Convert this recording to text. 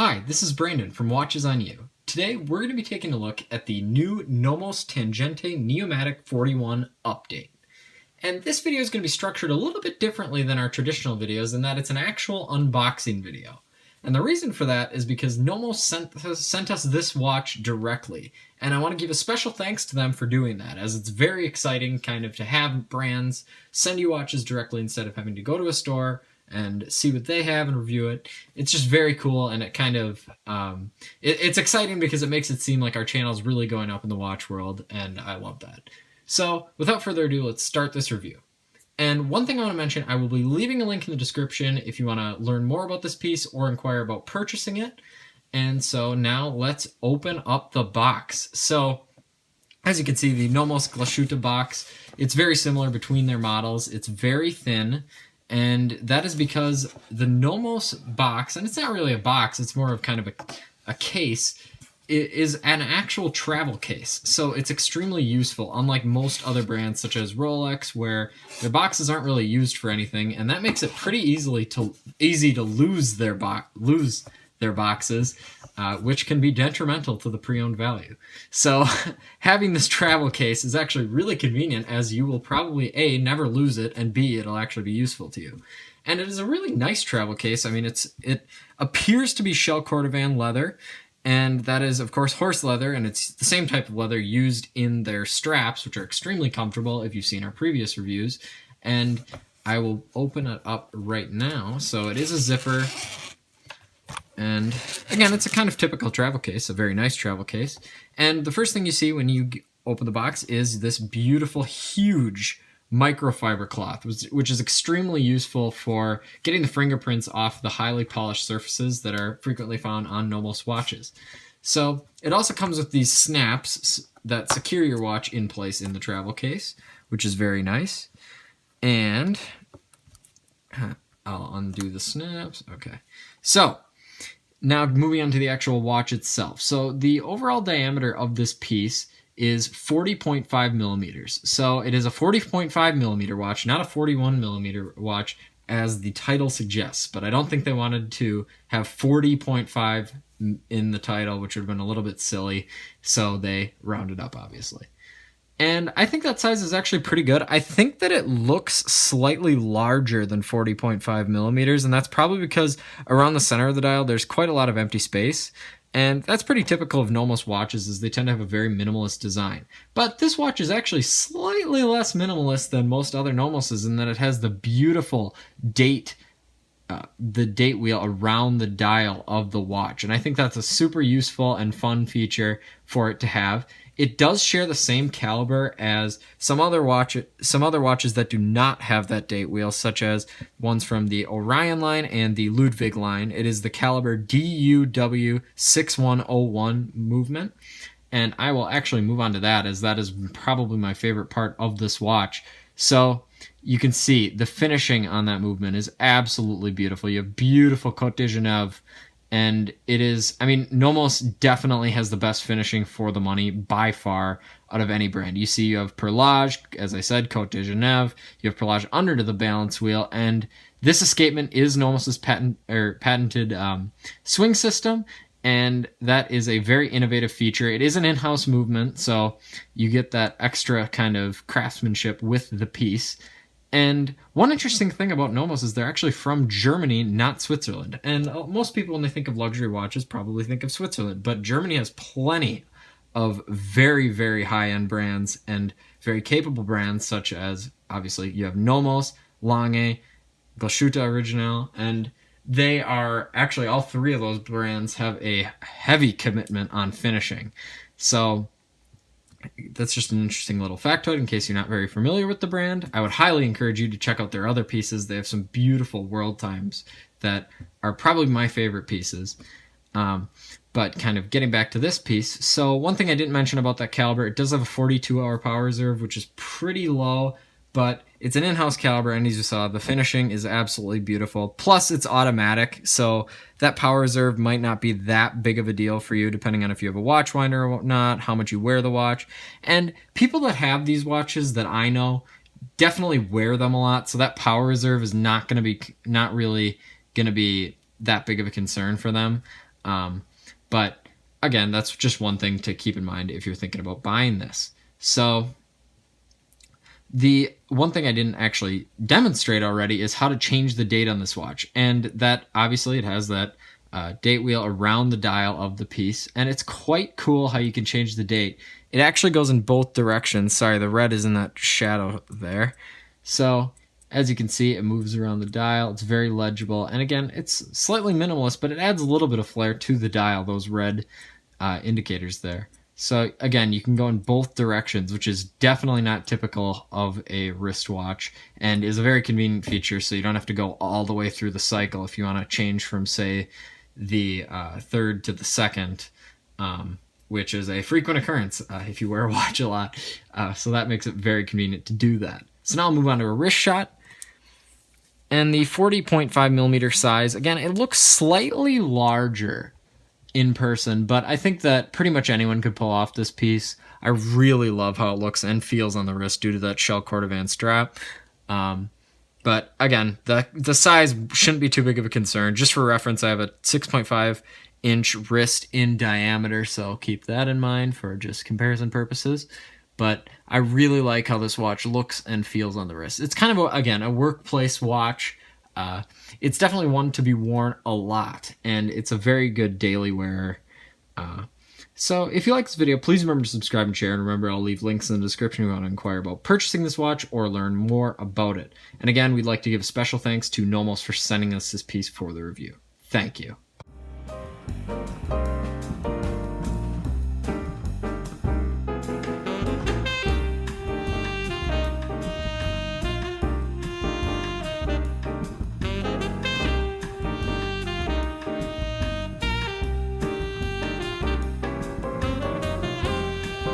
Hi, this is Brandon from Watches on You. Today we're going to be taking a look at the new Nomos Tangente Neomatik 41 update. And this video is going to be structured a little bit differently than our traditional videos in that it's an actual unboxing video. And the reason for that is because Nomos sent us this watch directly, and I want to give a special thanks to them for doing that, as it's very exciting kind of to have brands send you watches directly instead of having to go to a store and see what they have and review it. It's just very cool, and it kind of it's exciting because it makes it seem like our channel is really going up in the watch world, and I love that. So without further ado, let's start this review. And one thing I want to mention, I will be leaving a link in the description if you want to learn more about this piece or inquire about purchasing it. And so now let's open up the box. So as you can see, the Nomos Glashütte box, it's very similar between their models. It's very thin, and that is because the Nomos box, and it's not really a box, it's more of kind of a case, it is an actual travel case. So it's extremely useful, unlike most other brands such as Rolex, where their boxes aren't really used for anything, and that makes it pretty easy to lose their boxes, which can be detrimental to the pre-owned value. So having this travel case is actually really convenient, as you will probably A, never lose it, and B, it'll actually be useful to you. And it is a really nice travel case. I mean, it appears to be shell cordovan leather, and that is, of course, horse leather, and it's the same type of leather used in their straps, which are extremely comfortable if you've seen our previous reviews. And I will open it up right now. So it is a zipper. And again, it's a kind of typical travel case, a very nice travel case. And the first thing you see when you open the box is this beautiful, huge microfiber cloth, which is extremely useful for getting the fingerprints off the highly polished surfaces that are frequently found on Nomos watches. So it also comes with these snaps that secure your watch in place in the travel case, which is very nice. And I'll undo the snaps. Okay. So now moving on to the actual watch itself. So the overall diameter of this piece is 40.5 millimeters. So it is a 40.5 millimeter watch, not a 41 millimeter watch as the title suggests. But I don't think they wanted to have 40.5 in the title, which would have been a little bit silly. So they rounded up, obviously. And I think that size is actually pretty good. I think that it looks slightly larger than 40.5 millimeters, and that's probably because around the center of the dial, there's quite a lot of empty space. And that's pretty typical of Nomos watches, as they tend to have a very minimalist design. But this watch is actually slightly less minimalist than most other Nomoses in that it has the beautiful date wheel around the dial of the watch. And I think that's a super useful and fun feature for it to have. It does share the same caliber as some other watches that do not have that date wheel, such as ones from the Orion line and the Ludwig line. It is the caliber DUW6101 movement, and I will actually move on to that, as that is probably my favorite part of this watch. So you can see the finishing on that movement is absolutely beautiful. You have beautiful Côte de Genève. And it is, I mean, Nomos definitely has the best finishing for the money by far out of any brand. You see, you have perlage, as I said, Côte de Genève. You have perlage under the balance wheel, and this escapement is Nomos's patented swing system, and that is a very innovative feature. It is an in-house movement, so you get that extra kind of craftsmanship with the piece. And one interesting thing about Nomos is they're actually from Germany, not Switzerland. And most people, when they think of luxury watches, probably think of Switzerland. But Germany has plenty of very, very high-end brands and very capable brands, such as, obviously, you have Nomos, Lange, Glashütte Original, and they are actually, all three of those brands have a heavy commitment on finishing. So that's just an interesting little factoid in case you're not very familiar with the brand. I would highly encourage you to check out their other pieces. They have some beautiful world times that are probably my favorite pieces. But kind of getting back to this piece. So one thing I didn't mention about that caliber, it does have a 42-hour power reserve, which is pretty low, but it's an in-house caliber, and as you saw, the finishing is absolutely beautiful. Plus, it's automatic, so that power reserve might not be that big of a deal for you, depending on if you have a watch winder or whatnot, how much you wear the watch. And people that have these watches that I know definitely wear them a lot, so that power reserve is not really going to be that big of a concern for them. But again, that's just one thing to keep in mind if you're thinking about buying this. So the one thing I didn't actually demonstrate already is how to change the date on this watch. And that obviously it has that date wheel around the dial of the piece. And it's quite cool how you can change the date. It actually goes in both directions. Sorry, the red is in that shadow there. So as you can see, it moves around the dial. It's very legible. And again, it's slightly minimalist, but it adds a little bit of flair to the dial, those red indicators there. So again, you can go in both directions, which is definitely not typical of a wristwatch and is a very convenient feature, so you don't have to go all the way through the cycle if you want to change from, say, the third to the second, which is a frequent occurrence if you wear a watch a lot. So that makes it very convenient to do that. So now I'll move on to a wrist shot. And the 40.5 millimeter size, again, it looks slightly larger in person, but I think that pretty much anyone could pull off this piece. I really love how it looks and feels on the wrist due to that shell cordovan strap. But again, the size shouldn't be too big of a concern. Just for reference, I have a 6.5 inch wrist in diameter, so I'll keep that in mind for just comparison purposes. But I really like how this watch looks and feels on the wrist. It's kind of, again, a workplace watch. It's definitely one to be worn a lot, and it's a very good daily wearer. So if you like this video, please remember to subscribe and share, and remember I'll leave links in the description if you want to inquire about purchasing this watch or learn more about it. And again, we'd like to give special thanks to Nomos for sending us this piece for the review. Thank you.